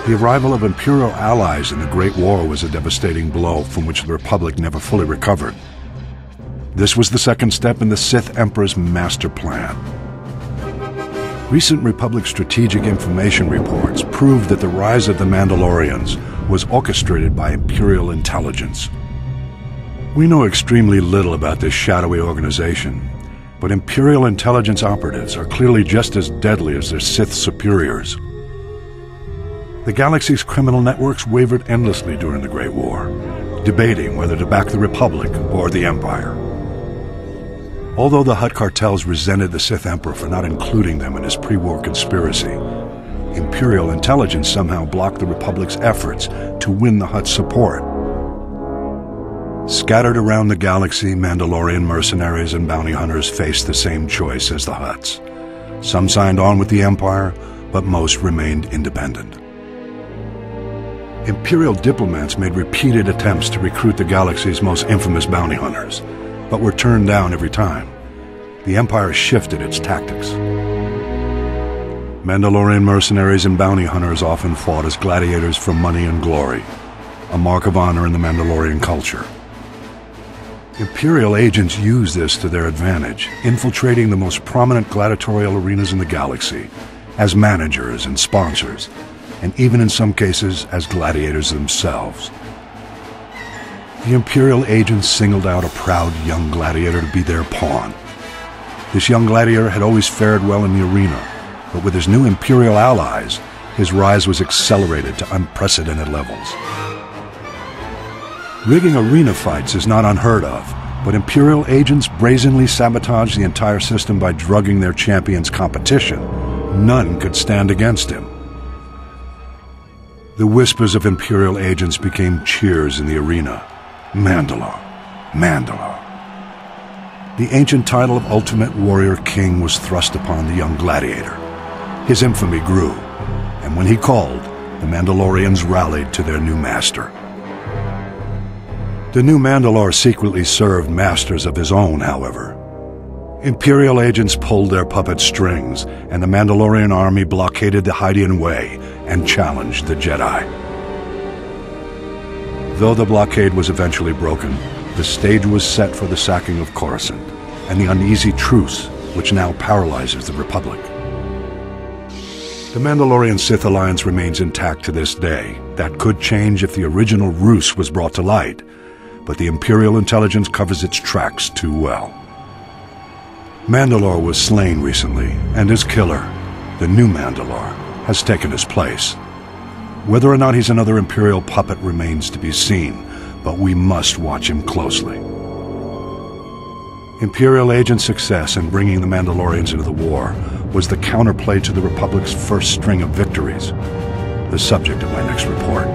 The arrival of Imperial allies in the Great War was a devastating blow from which the Republic never fully recovered. This was the second step in the Sith Emperor's master plan. Recent Republic strategic information reports proved that the rise of the Mandalorians was orchestrated by Imperial intelligence. We know extremely little about this shadowy organization, but Imperial intelligence operatives are clearly just as deadly as their Sith superiors. The galaxy's criminal networks wavered endlessly during the Great War, debating whether to back the Republic or the Empire. Although the Hutt cartels resented the Sith Emperor for not including them in his pre-war conspiracy, Imperial intelligence somehow blocked the Republic's efforts to win the Hutt's support. Scattered around the galaxy, Mandalorian mercenaries and bounty hunters faced the same choice as the Hutts. Some signed on with the Empire, but most remained independent. Imperial diplomats made repeated attempts to recruit the galaxy's most infamous bounty hunters, but were turned down every time. The Empire shifted its tactics. Mandalorian mercenaries and bounty hunters often fought as gladiators for money and glory, a mark of honor in the Mandalorian culture. Imperial agents used this to their advantage, infiltrating the most prominent gladiatorial arenas in the galaxy, as managers and sponsors, and even in some cases as gladiators themselves. The Imperial agents singled out a proud young gladiator to be their pawn. This young gladiator had always fared well in the arena, but with his new Imperial allies, his rise was accelerated to unprecedented levels. Rigging arena fights is not unheard of, but Imperial agents brazenly sabotaged the entire system by drugging their champion's competition. None could stand against him. The whispers of Imperial agents became cheers in the arena. Mandalore, Mandalore. The ancient title of Ultimate Warrior King was thrust upon the young gladiator. His infamy grew, and when he called, the Mandalorians rallied to their new master. The new Mandalore secretly served masters of his own, however. Imperial agents pulled their puppet strings, and the Mandalorian army blockaded the Hydian Way and challenged the Jedi. Though the blockade was eventually broken, the stage was set for the sacking of Coruscant and the uneasy truce which now paralyzes the Republic. The Mandalorian-Sith alliance remains intact to this day. That could change if the original ruse was brought to light, but the Imperial intelligence covers its tracks too well. Mandalore was slain recently, and his killer, the new Mandalore, has taken his place. Whether or not he's another Imperial puppet remains to be seen, but we must watch him closely. Imperial agent success in bringing the Mandalorians into the war was the counterplay to the Republic's first string of victories, the subject of my next report.